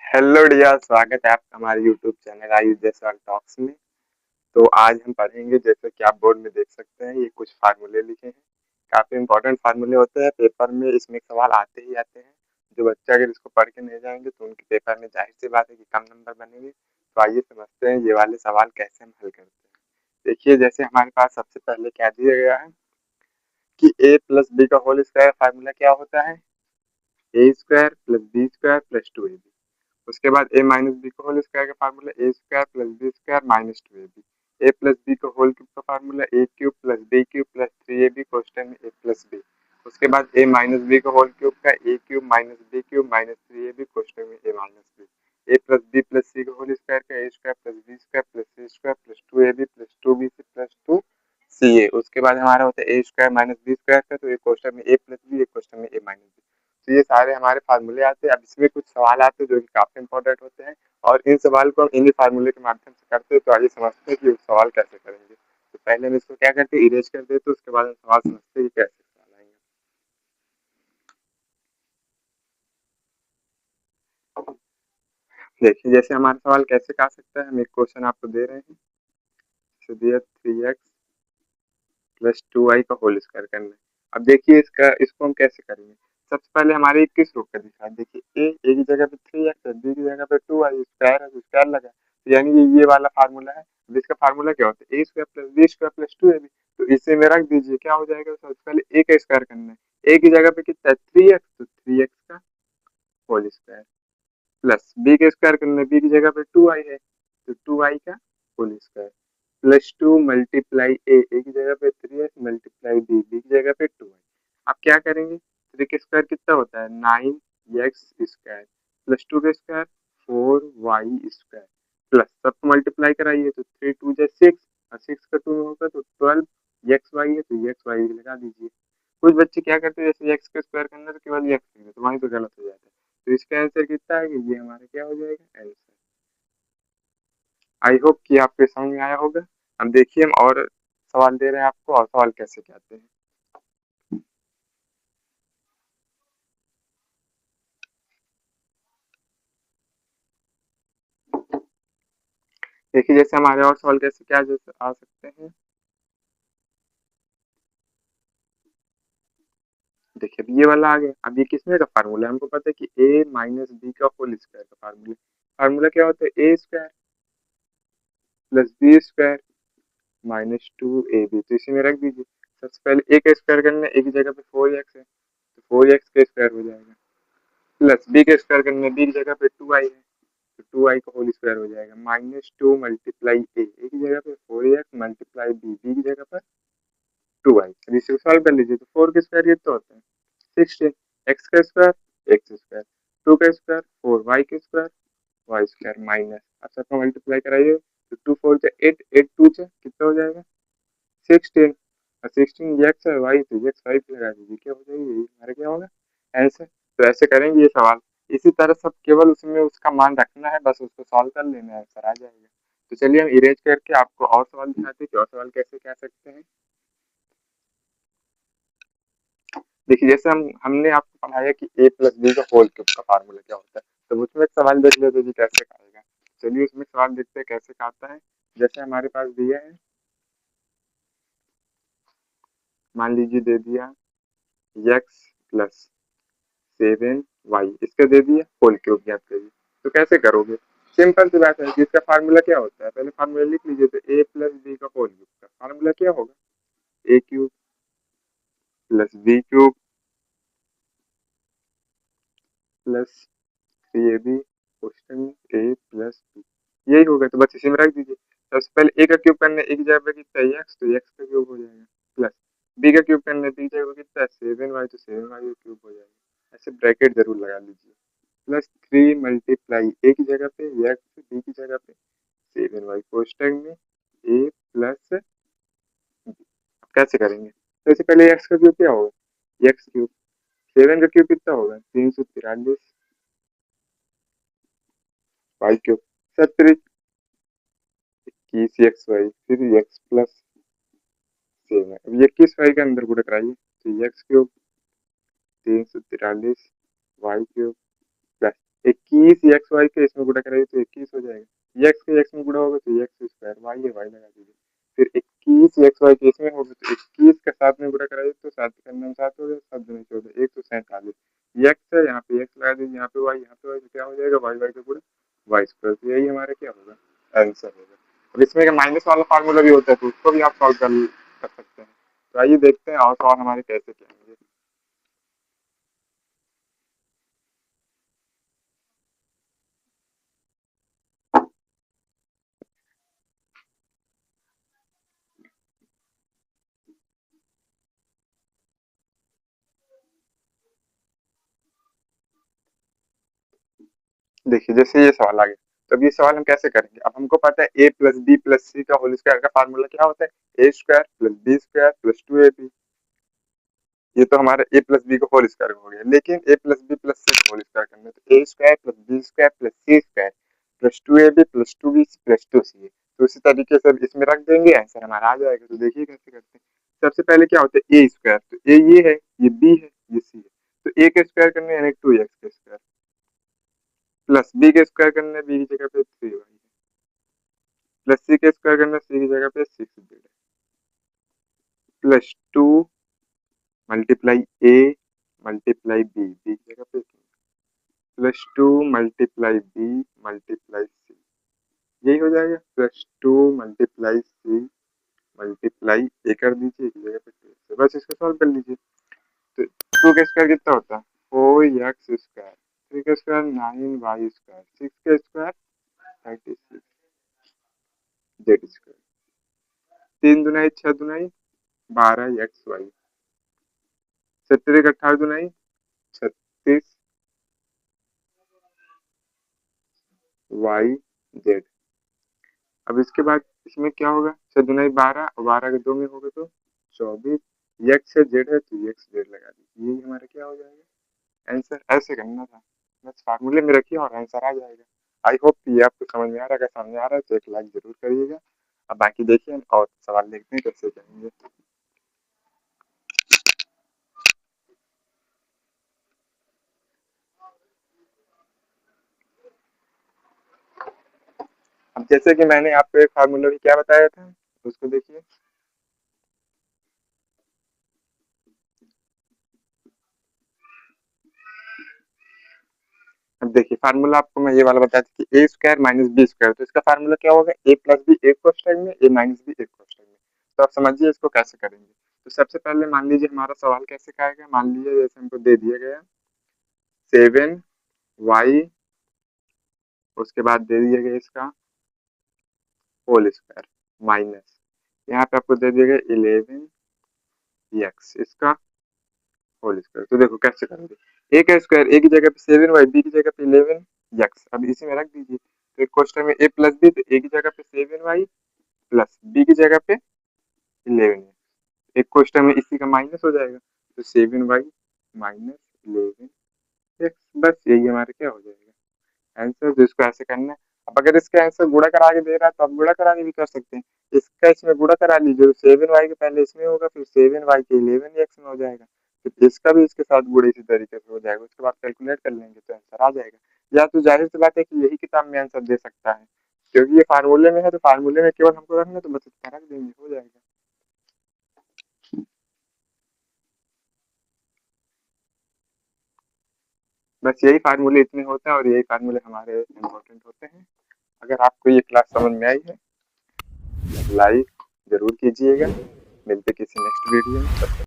Hello dear, स्वागत है आपका हमारे YouTube channel Ayush Jaiswal talks में। तो आज हम पढ़ेंगे, जैसे कि आप बोर्ड में देख सकते हैं, ये कुछ फार्मूले लिखे हैं। काफी इंपॉर्टेंट फार्मूले होते हैं, पेपर में इसमें सवाल आते ही आते हैं। जो बच्चे अगर इसको पढ़ के नहीं जाएंगे तो उनके पेपर में जाहिर सी बात है कि कम नंबर बनेंगे। तो आइए समझते हैं ये वाले सवाल कैसे हम हल करते हैं। देखिए, जैसे हमारे पास सबसे पहले क्या दिया गया है कि ए प्लस बी का होल स्क्वायर फार्मूला क्या होता है, A square plus B square plus two A B. उसके बाद ए माइनस बी का होल स्क्वायर का formula A square plus B square minus two A B. A plus B का whole cube का formula A cube plus B cube plus three A B question में A plus B. उसके बाद A minus B का whole cube का A cube minus B cube minus three A B question में A minus B. A plus B plus C का whole square का A square plus B square plus C square plus two A B plus two B C plus two C A. उसके बाद हमारा होता है A square minus B square का, तो एक क्वेश्चन में ए प्लस बी, एक क्वेश्चन में ए माइनस बी। तो ये सारे हमारे फार्मूले आते हैं। अब इसमें कुछ सवाल आते हैं जो कि काफी इंपॉर्टेंट होते हैं, और इन सवाल को हम इन्हीं फार्मूले के माध्यम से करते हैं। तो आइए समझते हैं कि सवाल कैसे करेंगे। तो पहले हम इसको क्या करते हैं, इरेज कर देते हैं, उसके बाद हम सवाल समझते हैं कि कैसे सवाल आएंगे। देखिए, जैसे हमारा सवाल कैसे आ सकता है, हम एक क्वेश्चन आपको दे रहे हैं, दिया three x plus two y का होल स्क्वायर करना है। अब देखिए इसको हम कैसे करेंगे। सबसे पहले हमारे किस रूप का दिखा है, देखिए ए की जगह पे थ्री एक्स है, बी की जगह पे टू वाई स्क्वायर है, तो स्क्वायर लगा है। तो यानी ये वाला फार्मूला है। अब इसका फार्मूला क्या होता है, A square plus B square plus two A B. तो इसे में रख दीजिए, क्या हो जाएगा, सबसे पहले ए का स्क्वायर करना है। ए की जगह पे कितना है, थ्री एक्स, तो थ्री एक्स का होल स्क्वायर प्लस बी का स्क्वायर करना है, बी की जगह पे टू आई है, तो टू आई का whole square plus two multiply A की जगह पे थ्री एक्स मल्टीप्लाई बी की जगह पे टू आई। आप क्या करेंगे, थ्री का स्क्वायर कितना होता है, nine X square plus two का square four Y square plus सबको मल्टीप्लाई कराइए, तो थ्री टू जा सिक्स, और सिक्स का टू होगा तो ट्वेल्व एक्स वाई है, तो एक्स वाई लगा दीजिए। कुछ बच्चे क्या करते हैं, जैसे एक्स का स्क्वायर करना तो केवल एक्स लेंगे, तो वहीं तो गलत हो जाता है। तो इसका आंसर कितना है कि ये हमारा क्या हो जाएगा, आंसर। आई होप कि आपके समझ में आया होगा। अब देखिए, हम और सवाल दे रहे हैं आपको, और सवाल कैसे कहते हैं। देखिए, जैसे हमारे और सवाल कैसे क्या जैसे आ सकते हैं। देखिए, अब ये वाला आ गया। अब ये किसमें का फार्मूला है, हमको पता है कि ए माइनस बी का होल स्क्वायर का फार्मूला। फार्मूला क्या होता है, A square plus B square minus two A B. तो इसी में रख दीजिए। सबसे पहले ए का स्क्वायर करना है, ए की जगह पे फोर एक्स है, तो फोर एक्स का स्क्वायर हो जाएगा प्लस बी का स्क्वायर करना है, बी की जगह पे टू आई है, तो टू आई का होल स्क्वायर हो जाएगा माइनस टू मल्टीप्लाई ए की जगह पे फोर एक्स मल्टीप्लाई बी की जगह पर टू आई। अब इसे सॉल्व कर लीजिए, तो फोर के स्क्वायर कितना होता है, सिक्सटीन, एक्स का स्क्वायर एक्स स्क्वायर, टू का square four Y square minus, अब सबका मल्टीप्लाई कराइए, तो टू फोर से एट, एट टू से कितना हो जाएगा, सिक्सटीन, और सिक्सटीन एक्स है वाई, तो एक्स वाई लगा दीजिए, क्या हो जाएगी, ये हमारा क्या होगा, आंसर। तो ऐसे करेंगे ये सवाल। इसी तरह सब केवल उसमें उसका मान रखना है, बस उसको सॉल्व कर लेना है, आंसर आ जाएगा। तो चलिए हम इरेज करके आपको और सवाल दिखाते हैं कि और सवाल कैसे कह सकते हैं। देखिए, जैसे हमने आपको पढ़ाया कि ए प्लस बी का होल क्यूब का फार्मूला क्या होता है, तो उसमें एक सवाल देख लेते जी कैसे आएगा। चलिए उसमें सवाल देखते हैं कैसे आता है। जैसे हमारे पास दिया है, मान लीजिए दे दिया एक्स प्लस सेवन वाई, इसका दे दिया होल क्यूब ज्ञात करिए। तो कैसे करोगे, सिंपल सी बात है, इसका फार्मूला क्या होता है, पहले फार्मूला लिख लीजिए। तो ए प्लस बी का होल क्यूब का फार्मूला क्या होगा, A cube plus B cube plus three A B question A plus B, यही होगा। तो बस इसी में रख दीजिए। सबसे पहले ए का क्यूब करना है, एक जगह पे कितना है एक्स, तो एक्स का क्यूब हो जाएगा प्लस बी का क्यूब करना है, बी जगह पे कितना है सेवन वाई, तो सेवन वाई का क्यूब हो जाएगा। ऐसे ब्रैकेट जरूर लगा लीजिए, प्लस थ्री मल्टीप्लाई ए की जगह पे एक्स, बी की जगह पे सेवन वाई कोष्टक में ए प्लस। कैसे करेंगे, तो इससे पहले एक्स का क्यूब क्या होगा, एक्स क्यूब, सेवन का क्यूब कितना होगा 343, वाई क्यूब 70, इक्कीस एक्स वाई, फिर एक्स प्लस सेवन। अब इक्कीस वाई के अंदर गुणा कराइए, तो x cube 343 y cube plus 21 x y के इसमें गुणा कराइए तो 21 हो जाएगा। एक्स के एक्स में गुणा होगा तो एक्स स्क्वायर, वाई है वाई लगा दीजिए। फिर 21 एक्स वाई के इसमें होगा तो 21 का 7 में गुणा कराइए तो 7 करने में 7 हो गया, 7 दूनी 14, 147 एक्स है, यहाँ पे एक्स लगा दीजिए, यहाँ पे वाई, यहाँ पे वाई, तो क्या हो जाएगा वाई वाई का गुणा वाई स्क्वायर। तो यही हमारा क्या होगा आंसर होगा। अब इसमें माइनस वाला फार्मूला भी होता है तो उसको भी आप सॉल्व कर सकते हैं। तो आइए देखते हैं और सवाल हमारे कैसे क्या होंगे। देखिए जैसे ये सवाल आ गया, तो अब ये सवाल हम कैसे करेंगे। अब हमको पता है a plus B plus C का होल स्क्वायर का फार्मूला क्या होता है, A square plus B square plus 2ab। ये तो हमारा a प्लस बी का होल स्क्वायर हो गया, लेकिन a plus B plus C का होल स्क्वायर करना है तो A square plus B square plus C square plus 2ab plus 2b plus 2c। तो इसी तरीके से इसमें रख देंगे, आंसर हमारा आ जाएगा। तो देखिए कैसे करते हैं। सबसे पहले क्या होता है ए स्क्वायर, तो ए ये है, ये बी है, ये सी है, तो ए का स्क्वायर करने यानी 2x का स्क्वायर प्लस बी का स्क्वायर करना, बी की जगह पे 3y प्लस सी का स्क्वायर करना, सी की जगह पे 6z plus 2 multiply A multiply B, B की जगह पे plus 2 multiply B multiply C, यही हो जाएगा। प्लस 2 मल्टीप्लाई सी मल्टीप्लाई ए कर दीजिए, एक जगह पे 2, बस इसको सॉल्व कर लीजिए। तो 2 का स्क्वायर कितना होता है 4x स्क्वायर, 3 का स्क्वायर 9y स्क्वायर, 6 का स्क्वायर 36 जेड स्क्वायर, 3 दुनाई 6 दुनाई 12x वाई, 70 का 18 दुनाई 36 वाई जेड। अब इसके बाद इसमें क्या होगा, 6 दुनाई 12 और 12 के 2 में होगा तो 24, एक्स से जेड है तो एक्स जेड लगा दीजिए, यही हमारा क्या हो जाएगा आंसर। ऐसे करना था, बस फार्मूले में रखिए और आंसर आ जाएगा। आई होप ये आपको समझ में आ रहा है, अगर सामने आ रहा है तो एक लाइक जरूर करिएगा। अब बाकी देखिए और सवाल देखते हैं कैसे करेंगे। अब जैसे कि मैंने आपको एक फार्मूला भी क्या बताया था, उसको देखिए। अब देखिए फार्मूला आपको मैं ये वाला बताया था कि ए स्क्वायर माइनस बी स्क्वायर, तो इसका फार्मूला क्या होगा, ए प्लस बी एक कोष्टक में, ए माइनस बी एक कोष्टक में। तो आप समझिए इसको कैसे करेंगे। तो सबसे पहले मान लीजिए हमारा सवाल कैसे का आएगा, मान लीजिए जैसे हमको दे दिया गया 7y, उसके बाद दे दिया गया इसका होल स्क्वायर माइनस, यहाँ पे आपको दे दिया गया 11x इसका होल स्क्वायर। तो देखो कैसे करेंगे, ए का स्क्वायर ए की जगह पे 7y, बी की जगह पे 11x, अब इसी में रख दीजिए। तो एक क्वेश्चन में ए प्लस बी, तो ए की जगह पे 7y प्लस बी की जगह पे 11, एक क्वेश्चन में इसी का माइनस हो जाएगा तो 7y माइनस 11x, बस यही हमारे क्या हो जाएगा आंसर। तो इसको ऐसे करना है। अब अगर इसका आंसर गुणा करा के दे रहा है तो आप गुणा कराने भी कर सकते हैं, इसका इसमें गुणा करा लीजिए, 7y के पहले इसमें होगा फिर 7y के 11x में हो जाएगा, फिर इसका भी इसके साथ गुणा इसी तरीके से हो जाएगा, उसके बाद कैलकुलेट कर लेंगे तो आंसर आ जाएगा। या तो जाहिर सी बात है कि यही किताब में आंसर दे सकता है, क्योंकि ये फार्मूले में है तो फार्मूले में केवल हमको रखना, तो बस इसका रख देंगे हो जाएगा। बस यही फार्मूले इतने होते हैं और यही फार्मूले हमारे इम्पोर्टेंट होते हैं। अगर आपको ये क्लास समझ में आई है लाइक जरूर कीजिएगा। मिलते किसी नेक्स्ट वीडियो में।